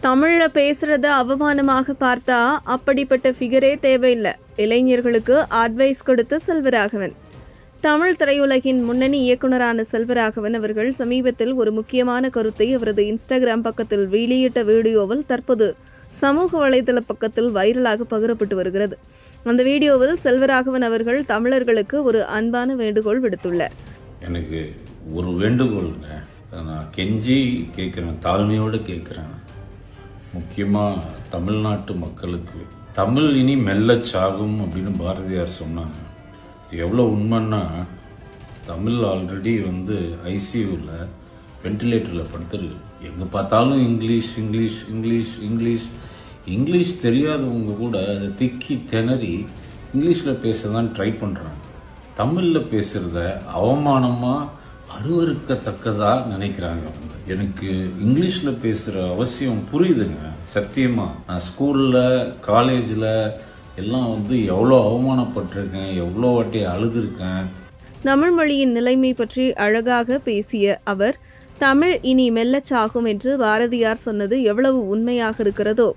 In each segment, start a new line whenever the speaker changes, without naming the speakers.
தமிழ்ல பேசுறத அவமானமாக பார்த்தா அப்படிப்பட்ட ஃபிகரே தேவையில்லை. இளைஞர்களுக்கு அட்வைஸ் கொடுத்த செல்வராகவன். தமிழ் திரையுலகின் முன்னணி இயக்குனரான செல்வராகவன் அவர்கள் சமீபத்தில் ஒரு முக்கியமான கருத்தை அவரது இன்ஸ்டாகிராம் பக்கத்தில் வெளியிட்ட வீடியோவில் தற்போது சமூக வலைதள பக்கத்தில் வைரலாக பகிரப்பட்டு வருகிறது. அந்த வீடியோவில் செல்வராகவன் அவர்கள் தமிழர்களுக்கு ஒரு அன்பான வேண்டுகோள் விடுத்துள்ளார்.
எனக்கு ஒரு வேண்டுகோளுங்க, நான் கெஞ்சி கேட்குறேன், தாழ்மையோடு கேட்குறேன். முக்கியமாக தமிழ்நாட்டு மக்களுக்கு தமிழ் இனி மெல்லச் சாகும் அப்படின்னு பாரதியார் சொன்னாங்க. இது எவ்வளோ உண்மைன்னா, தமிழ் ஆல்ரெடி ஐசியூவில் வென்டிலேட்டரில் படுத்துருக்கு. எங்கே பார்த்தாலும் English English English English English தெரியாதவங்க கூட அதை திக்கி திணறி இங்கிலீஷில் பேச தான் ட்ரை பண்ணுறாங்க. தமிழில் பேசுகிறத அவமானமாக அருவருக்கத்தக்கதாக நினைக்கிறாங்க. எனக்கு இங்கிலீஷில் பேசுகிற அவசியம் புரியுதுங்க, சத்தியமாக. நான் ஸ்கூலில் காலேஜில் எல்லாம் எவ்வளோ அவமானப்பட்டிருக்கேன், எவ்வளோ வாட்டி அழுதுருக்கேன்.
தமிழ் மொழியின் நிலைமை பற்றி அழகாக பேசிய அவர், தமிழ் இனி மெல்லச்சாகும் என்று பாரதியார் சொன்னது எவ்வளவு உண்மையாக இருக்கிறதோ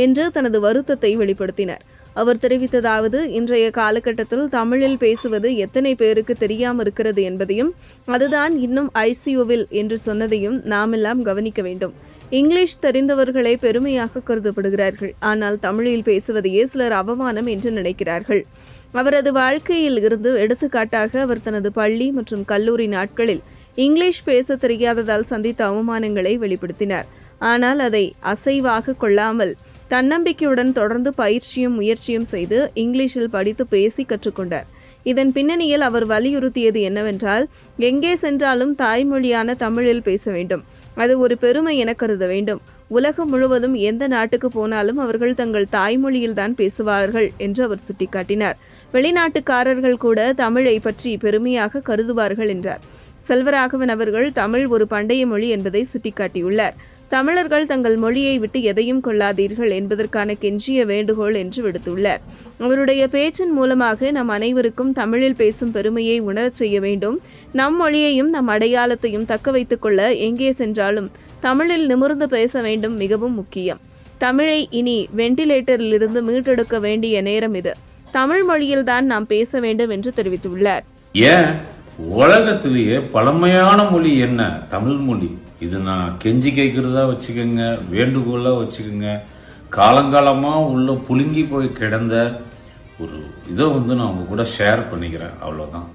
என்று தனது வருத்தத்தை வெளிப்படுத்தினார். அவர் தெரிவித்ததாவது, இன்றைய காலகட்டத்தில் தமிழில் பேசுவது எத்தனை பேருக்கு தெரியாமல் இருக்கிறது என்பதையும், அதுதான் இன்னும் ஐசியூவில் என்று சொன்னதையும் நாமெல்லாம் கவனிக்க வேண்டும். இங்கிலீஷ் தெரிந்தவர்களே பெருமையாக கருதப்படுகிறார்கள். ஆனால் தமிழில் பேசுவதையே சிலர் அவமானம் என்று நினைக்கிறார்கள். அவரது வாழ்க்கையில் இருந்து எடுத்துக்காட்டாக அவர் தனது பள்ளி மற்றும் கல்லூரி நாட்களில் இங்கிலீஷ் பேச தெரியாததால் சந்தித்த அவமானங்களை வெளிப்படுத்தினார். ஆனால் அதை அசைவாக கொள்ளாமல் தன்னம்பிக்கையுடன் தொடர்ந்து பயிற்சியும் முயற்சியும் செய்து இங்கிலீஷில் படித்து பேசி கற்றுக்கொண்டார். இதன் பின்னணியில் அவர் வலியுறுத்தியது என்னவென்றால், எங்கே சென்றாலும் தாய்மொழியான தமிழில் பேச வேண்டும். அது ஒரு பெருமை என கருத வேண்டும். உலகம் முழுவதும் எந்த நாட்டுக்கு போனாலும் அவர்கள் தங்கள் தாய்மொழியில்தான் பேசுவார்கள் என்று அவர் சுட்டிக்காட்டினார். வெளிநாட்டுக்காரர்கள் கூட தமிழை பற்றி பெருமையாக கருதுவார்கள் என்றார். செல்வராகவன் அவர்கள் தமிழ் ஒரு பண்டைய மொழி என்பதை சுட்டிக்காட்டியுள்ளார். தமிழர்கள் தங்கள் மொழியை விட்டு எதையும் கொள்ளாதீர்கள் என்பதற்கான கெஞ்சிய வேண்டுகோள் என்று விடுத்துள்ளார். அவருடைய பேச்சின் மூலமாக நம் அனைவருக்கும் தமிழில் பேசும் பெருமையை உணரச் செய்ய வேண்டும். நம் மொழியையும் நம் அடையாளத்தையும் தக்க வைத்துக் கொள்ள எங்கே சென்றாலும் தமிழில் நிமிர்ந்து பேச வேண்டும், மிகவும் முக்கியம். தமிழை இனி வெண்டிலேட்டரிலிருந்து மீட்டெடுக்க வேண்டிய நேரம் இது. தமிழ் மொழியில்தான் நாம் பேச வேண்டும் என்று தெரிவித்துள்ளார்.
உலகத்திலேயே பழமையான மொழி என்ன? தமிழ் மொழி. இது நான் கெஞ்சி கேட்கறதா வச்சுக்கோங்க, வேண்டுகோளா வச்சுக்கோங்க. காலங்காலமா உள்ள புழுங்கி போய் கிடந்த ஒரு இதை நான் உங்க கூட ஷேர் பண்ணிக்கிறேன், அவ்வளவுதான்.